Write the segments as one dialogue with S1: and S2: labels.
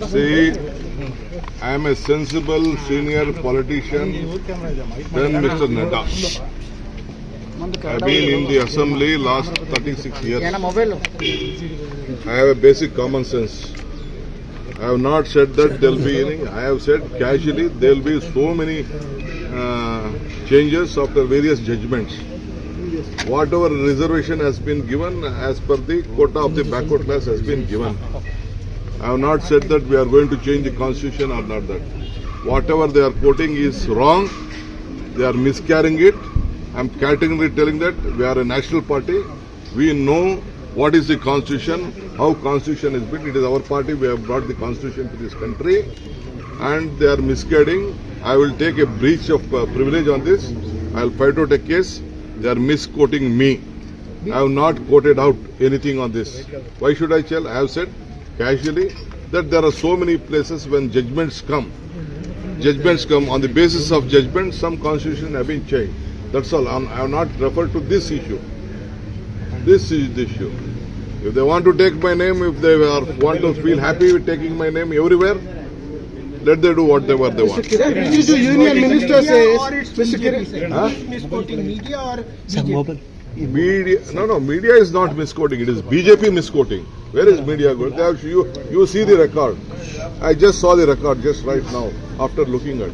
S1: See, I am a sensible senior politician than Mr. Nadda. I have been in the assembly last 36 years. I have a basic common sense. I have not said that there will be any. I have said casually there will be so many changes after various judgments. Whatever reservation has been given as per the quota of the backward class has been given. I have not said that we are going to change the constitution or not that. Whatever they are quoting is wrong. They are miscarrying it. I am categorically telling that we are a national party. We know what is the constitution, how constitution is built. It is our party. We have brought the constitution to this country, and they are misguiding. I will take a breach of privilege on this. I will fight out a case. They are misquoting me. I have not quoted out anything on this. Why should I tell? I have said casually that there are so many places when judgments come on the basis of judgment, some constitution have been changed. That's all. I have not referred to this issue. This is the issue. If they want to take my name, if they want to feel happy with taking my name everywhere, let them do whatever they want.
S2: This is union minister says, Mr. Kiran.
S3: Misquoting media or BJP?
S1: Media, no, media is not misquoting. It is BJP misquoting. Where is media going? They have, you see the record. I just saw the record just right now after looking at it.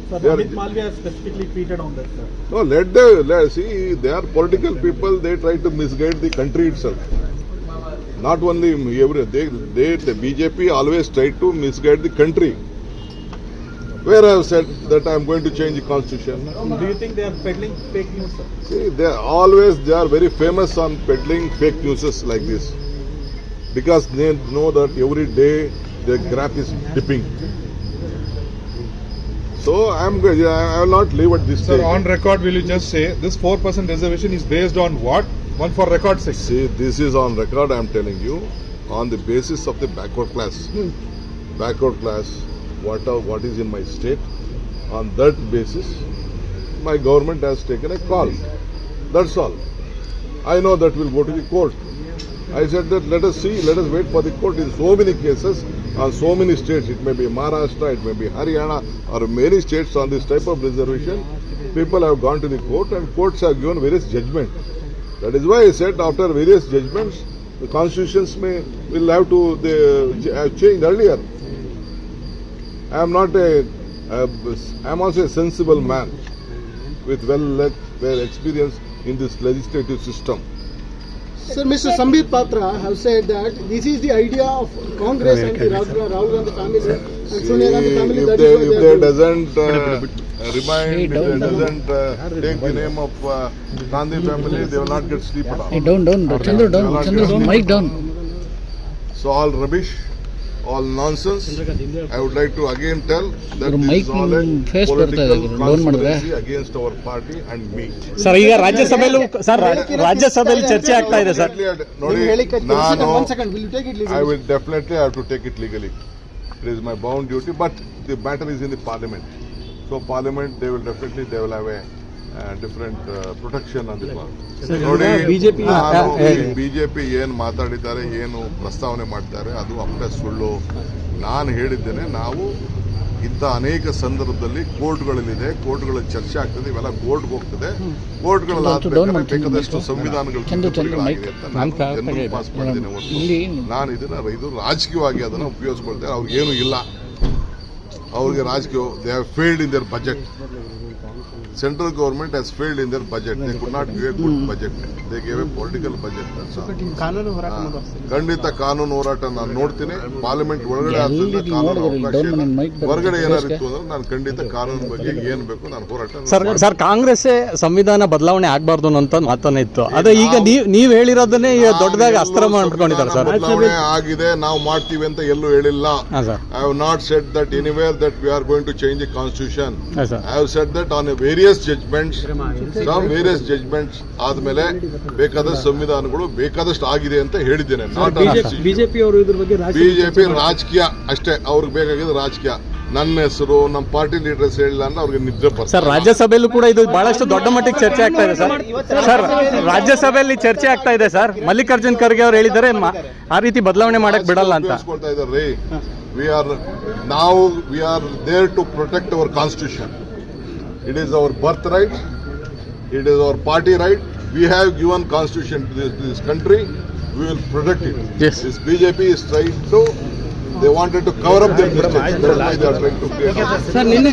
S4: Sir, Amit Malviya has specifically tweeted on that, sir.
S1: No, let's see, they are political people. They try to misguide the country itself. Not only the BJP always try to misguide the country. Where I have said that I am going to change the constitution.
S4: Do you think they are peddling fake news, sir?
S1: See, they are very famous on peddling fake news like this, because they know that every day their graph is dipping. So I will not leave at this stage.
S2: Sir, on record, will you just say this 4% reservation is based on what? One for record sake.
S1: See, this is on record. I am telling you, on the basis of the backward class. Backward class, what is in my state, on that basis, my government has taken a call. That's all. I know that will go to the court. I said that let us see, let us wait for the court. In so many cases, on so many states, it may be Maharashtra, it may be Haryana, or many states on this type of reservation, people have gone to the court and courts have given various judgments. That is why I said after various judgments, the constitutions will have to have changed earlier. I am not I am also a sensible man with well experience in this legislative system.
S3: Sir, Mr. Sambit Patra have said that this is the idea of Congress and the Rahul Gandhi family and Sonia Gandhi family.
S1: If they doesn't take the name of Gandhi family, they will not get sleep at all.
S5: Hey, down, Chandra, mic down.
S1: So all rubbish, all nonsense. I would like to again tell that this is all a political conspiracy against our party and me.
S4: Sir ಈಗ ರಾಜ್ಯಸಭೆಯಲ್ಲಿ ಚರ್ಚೆ ಆಗ್ತಾ ಇದೆ sir.
S1: ನೋಡಿ,
S3: One second, will you take it legally?
S1: I will definitely have to take it legally. It is my bound duty, but the matter is in the parliament. So parliament, they will have a different protection on the part. ನೋಡಿ, BJP ಏನು ಮಾತಾಡಿದ್ದಾರೆ, ಏನು ಪ್ರಸ್ತಾವನೆ ಮಾಡ್ತಾರೆ, ಅದು ಅಪ್ಪೆ ಸುಳ್ಳು. ನಾನು ಹೇಳಿದ್ದೇನೆ, ನಾವು ಇಂಥ ಅನೇಕ ಸಂದರ್ಭದಲ್ಲಿ ಕೋರ್ಟ್ಗಳಲ್ಲಿದೆ, ಕೋರ್ಟ್ಗಳಲ್ಲಿ ಚರ್ಚೆ ಆಗ್ತದೆ, ಇವೆಲ್ಲ ಕೋರ್ಟ್ಗೆ ಹೋಗ್ತದೆ, ಕೋರ್ಟ್ಗಳಲ್ಲಿ ಬೇಕಾದಷ್ಟು ಸಂವಿಧಾನಗಳು ಅಂತ ನಾನು ಪಾಸ್ ಮಾಡಿದ್ದೇನೆ. ನಾನು ಇದು ರಾಜಕೀಯವಾಗಿ ಅದನ್ನು ಉಪಯೋಗಿಸ್ಕೊಳ್ತೇನೆ. ಅವ್ರಿಗೇನು ಇಲ್ಲ, ಅವ್ರಿಗೆ ರಾಜಕೀಯ, they have failed in their budget. Central government has failed in their budget. They could not give a good budget. They gave a political budget. ಖಂಡಿತ ಕಾನೂನು ಹೋರಾಟ ನಾನು ನೋಡ್ತೀನಿ. ಪಾರ್ಲಿಮೆಂಟ್ ಒಳಗಡೆ ಹೊರಗಡೆ ಏನಾರಿತ್ತು ಅಂದ್ರೆ ನಾನು ಖಂಡಿತ ಕಾನೂನು ಬಗ್ಗೆ ಏನ್ ಬೇಕು ನಾನು ಹೋರಾಟ.
S4: ಸರ್, ಕಾಂಗ್ರೆಸ್ ಸಂವಿಧಾನ ಬದಲಾವಣೆ ಆಗಬಾರ್ದು ಅಂತ ಮಾತನ್ನ ಇತ್ತು. ಅದೇ ಈಗ ನೀವು ಹೇಳಿರೋದನ್ನೇ ದೊಡ್ಡದಾಗಿ ಅಸ್ತ್ರ ಮಾಡ್ಕೊಂಡಿದ್ದಾರೆ ಸರ್.
S1: ಬದಲಾವಣೆ ಆಗಿದೆ, ನಾವು ಮಾಡ್ತೀವಿ ಅಂತ ಎಲ್ಲೂ ಹೇಳಿಲ್ಲ. I have not said that anywhere that we are going to change the constitution. I have said that on a various judgments ಆದ್ಮೇಲೆ ಬೇಕಾದ ಸಂವಿಧಾನಗಳು ಬೇಕಾದಷ್ಟು ಆಗಿದೆ ಅಂತ ಹೇಳಿದ್ದೇನೆ. ಬಿಜೆಪಿ ರಾಜಕೀಯ ಅಷ್ಟೇ, ಅವ್ರಿಗೆ ಬೇಕಾಗಿದ್ದು ರಾಜಕೀಯ. ನನ್ನ ಹೆಸರು ನಮ್ಮ ಪಾರ್ಟಿ ಲೀಡರ್ಸ್ ಹೇಳಿಲ್ಲ ಅಂದ್ರೆ ಅವ್ರಿಗೆ ನಿದ್ರೆ ಬರ್ತದೆ.
S4: ಸರ್ ರಾಜ್ಯಸಭೆಯಲ್ಲೂ ಕೂಡ ಇದು ಬಹಳಷ್ಟು ದೊಡ್ಡ ಮಟ್ಟಿಗೆ ಚರ್ಚೆ ಆಗ್ತಾ ಇದೆ ಸರ್. ಸರ್ ರಾಜ್ಯಸಭೆಯಲ್ಲಿ ಚರ್ಚೆ ಆಗ್ತಾ ಇದೆ ಸರ್. ಮಲ್ಲಿಕಾರ್ಜುನ್ ಖರ್ಗೆ ಅವರು ಹೇಳಿದ್ದಾರೆ ಆ ರೀತಿ ಬದಲಾವಣೆ ಮಾಡಕ್ ಬಿಡಲ್ಲ ಅಂತ.
S1: ಉಪಯೋಗಿಸ್ಕೊಳ್ತಾ ಇದ್ದಾರೆ. we are there to protect our constitution. It is our birthright. It is our party right. We have given constitution to this country. We will protect it.
S4: Yes.
S1: This BJP is trying to. They wanted to cover up their mistakes. That's why they are trying to create.
S5: Sir ನಿನ್ನೆ